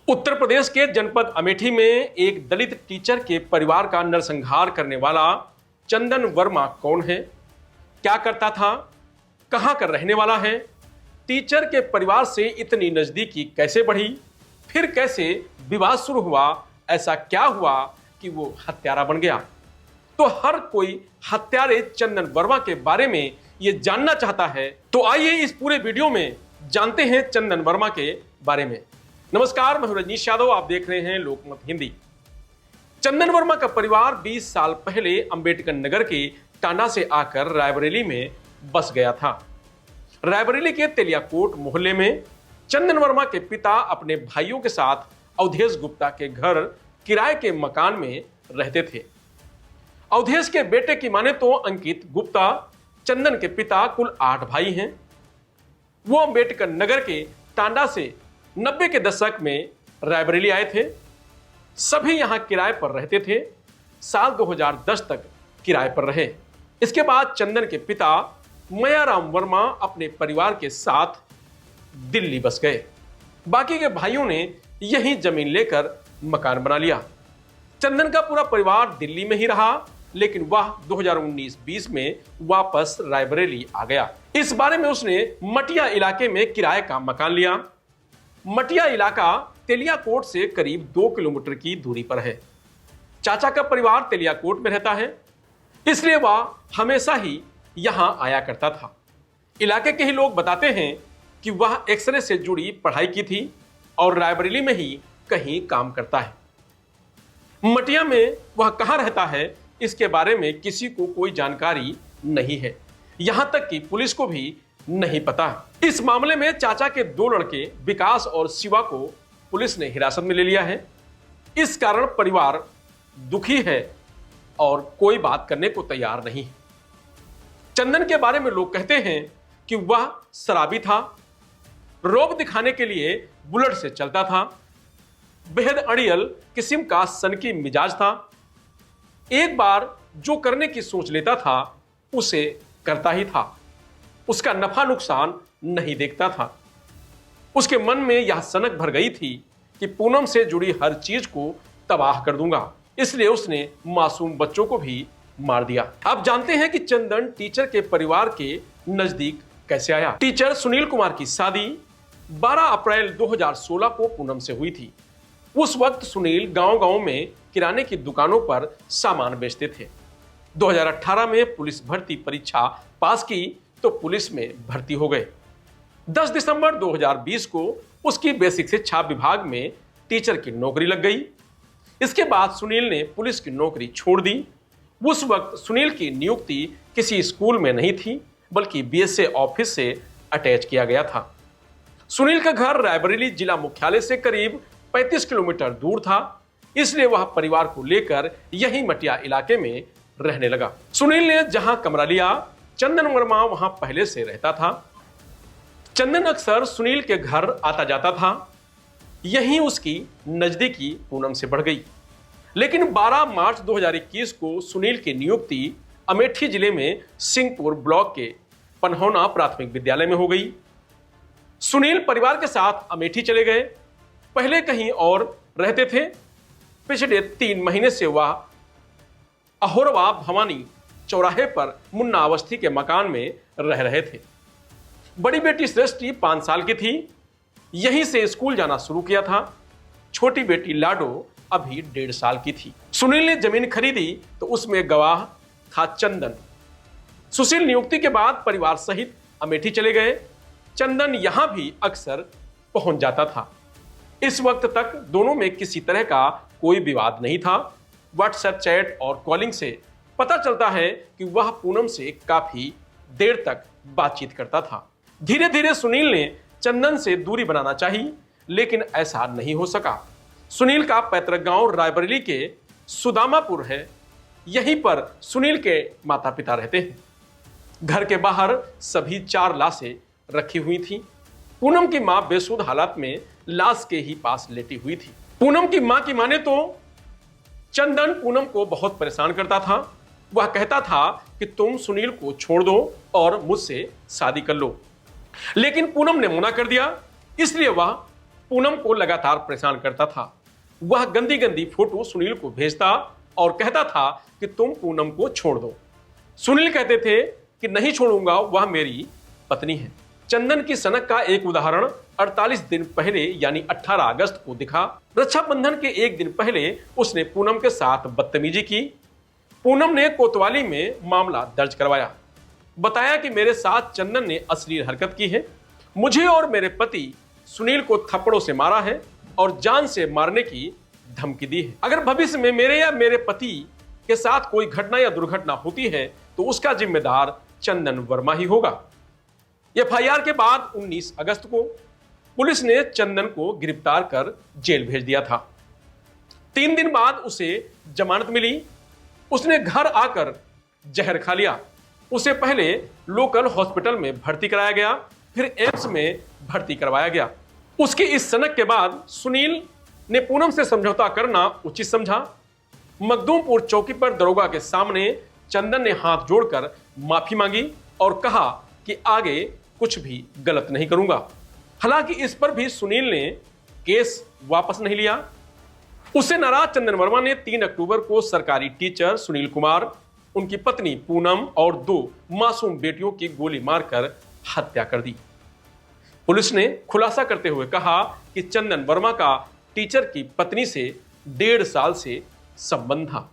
उत्तर प्रदेश के जनपद अमेठी में एक दलित टीचर के परिवार का नरसंहार करने वाला चंदन वर्मा कौन है, क्या करता था, कहां का रहने वाला है, टीचर के परिवार से इतनी नजदीकी कैसे बढ़ी, फिर कैसे विवाद शुरू हुआ, ऐसा क्या हुआ कि वो हत्यारा बन गया। तो हर कोई हत्यारे चंदन वर्मा के बारे में ये जानना चाहता है। तो आइए इस पूरे वीडियो में जानते हैं चंदन वर्मा के बारे में। नमस्कार, मैं हूं रजनीश यादव, आप देख रहे हैं लोकमत हिंदी। चंदन वर्मा का परिवार 20 साल पहले अंबेडकर नगर के टांडा से आकर रायबरेली में बस गया था। रायबरेली के तेलियाकोट मोहल्ले में चंदन वर्मा के पिता अपने भाइयों के साथ अवधेश गुप्ता के घर किराए के मकान में रहते थे। अवधेश के बेटे की माने तो अंकित गुप्ता चंदन के पिता कुल 8 भाई हैं। वो अंबेडकर नगर के टांडा से 90 के दशक में रायबरेली आए थे। सभी यहां किराए पर रहते थे। साल 2010 तक किराए पर रहे। इसके बाद चंदन के पिता मयाराम वर्मा अपने परिवार के साथ दिल्ली बस गए। बाकी के भाइयों ने यही जमीन लेकर मकान बना लिया। चंदन का पूरा परिवार दिल्ली में ही रहा, लेकिन वह 2019-20 में वापस रायबरेली आ गया। इस बारे में उसने मटिया इलाके में किराए का मकान लिया। मटिया इलाका तेलियाकोट से करीब 2 किलोमीटर की दूरी पर है। चाचा का परिवार तेलियाकोट में रहता है, इसलिए वह हमेशा ही यहां आया करता था। इलाके के ही लोग बताते हैं कि वह एक्सरे से जुड़ी पढ़ाई की थी और रायबरेली में ही कहीं काम करता है। मटिया में वह कहां रहता है, इसके बारे में किसी को कोई जानकारी नहीं है। यहां तक कि पुलिस को भी नहीं पता। इस मामले में चाचा के 2 लड़के विकास और शिवा को पुलिस ने हिरासत में ले लिया है। इस कारण परिवार दुखी है और कोई बात करने को तैयार नहीं है। चंदन के बारे में लोग कहते हैं कि वह शराबी था, रौब दिखाने के लिए बुलेट से चलता था, बेहद अड़ियल किस्म का सनकी मिजाज था। एक बार जो करने की सोच लेता था उसे करता ही था। उसका नफा नुकसान नहीं देखता था। उसके मन में यह सनक भर गई थी कि पूनम से जुड़ी हर चीज को तबाह कर दूंगा। इसलिए उसने मासूम बच्चों को भी मार दिया। अब जानते हैं कि चंदन टीचर के परिवार के नजदीक कैसे आया। टीचर सुनील कुमार की शादी 12 अप्रैल 2016 को पूनम से हुई थी। उस वक्त सुनील गांव-गांव में किराने की दुकानों पर सामान बेचते थे। 2018 में पुलिस भर्ती परीक्षा पास की तो पुलिस में भर्ती हो गए। 10 दिसंबर 2020 को उसकी बेसिक शिक्षा विभाग में टीचर की नौकरी लग गई। इसके बाद सुनील ने पुलिस की नौकरी छोड़ दी। उस वक्त सुनील की नियुक्ति किसी स्कूल में नहीं थी, बल्कि बीएसए ऑफिस से अटैच किया गया था। सुनील का घर रायबरेली जिला मुख्यालय से करीब 35 किलोमीटर दूर था, इसलिए वह परिवार को लेकर यही मटिया इलाके में रहने लगा। सुनील ने जहां कमरा लिया, चंदन वर्मा वहां पहले से रहता था। चंदन अक्सर सुनील के घर आता जाता था। यहीं उसकी नजदीकी पूनम से बढ़ गई। लेकिन 12 मार्च 2021 को सुनील की नियुक्ति अमेठी जिले में सिंहपुर ब्लॉक के पनहौना प्राथमिक विद्यालय में हो गई। सुनील परिवार के साथ अमेठी चले गए। पहले कहीं और रहते थे। पिछले 3 महीने से वह अहोरवा भवानी चौराहे पर मुन्ना अवस्थी के मकान में रह रहे थे। बड़ी बेटी सृष्टि 5 साल की थी, यहीं से स्कूल जाना शुरू किया था। छोटी बेटी लाडो अभी 1.5 साल की थी। सुनील ने जमीन खरीदी तो उसमें गवाह था चंदन। सुशील नियुक्ति के बाद परिवार सहित अमेठी चले गए। चंदन यहां भी अक्सर पहुंच जाता था। इस वक्त तक दोनों में किसी तरह का कोई विवाद नहीं था। व्हाट्सएप चैट और कॉलिंग से पता चलता है कि वह पूनम से काफी देर तक बातचीत करता था। धीरे धीरे सुनील ने चंदन से दूरी बनाना चाहिए, लेकिन ऐसा नहीं हो सका। सुनील का पैतृक गांव रायबरेली के सुदामापुर है। यहीं पर सुनील के माता पिता रहते हैं। घर के बाहर सभी 4 लाशें रखी हुई थी। पूनम की मां बेसुध हालत में लाश के ही पास लेटी हुई थी। पूनम की मां की माने तो चंदन पूनम को बहुत परेशान करता था। वह कहता था कि तुम सुनील को छोड़ दो और मुझसे शादी कर लो, लेकिन पूनम ने मना कर दिया। इसलिए वह पूनम को लगातार परेशान करता था। वह गंदी गंदी फोटो सुनील को भेजता और कहता था कि तुम पूनम को छोड़ दो। सुनील कहते थे कि नहीं छोड़ूंगा, वह मेरी पत्नी है। चंदन की सनक का एक उदाहरण 48 दिन पहले यानी 18 अगस्त को दिखा। रक्षाबंधन के एक दिन पहले उसने पूनम के साथ बदतमीजी की। पूनम ने कोतवाली में मामला दर्ज करवाया, बताया कि मेरे साथ चंदन ने अश्लील हरकत की है, मुझे और मेरे पति सुनील को थप्पड़ों से मारा है और जान से मारने की धमकी दी है। अगर भविष्य में मेरे या मेरे पति के साथ कोई घटना या दुर्घटना होती है तो उसका जिम्मेदार चंदन वर्मा ही होगा। एफआईआर के बाद 19 अगस्त को पुलिस ने चंदन को गिरफ्तार कर जेल भेज दिया था। 3 दिन बाद उसे जमानत मिली। उसने घर आकर जहर खा लिया। उसे पहले लोकल हॉस्पिटल में भर्ती कराया गया, फिर एम्स में भर्ती करवाया गया। उसकी इस सनक के बाद सुनील ने पूनम से समझौता करना उचित समझा। मखदूमपुर चौकी पर दरोगा के सामने चंदन ने हाथ जोड़कर माफी मांगी और कहा कि आगे कुछ भी गलत नहीं करूंगा। हालांकि इस पर भी सुनील ने केस वापस नहीं लिया। उससे नाराज चंदन वर्मा ने 3 अक्टूबर को सरकारी टीचर सुनील कुमार, उनकी पत्नी पूनम और 2 मासूम बेटियों की गोली मारकर हत्या कर दी। पुलिस ने खुलासा करते हुए कहा कि चंदन वर्मा का टीचर की पत्नी से 1.5 साल से संबंध था।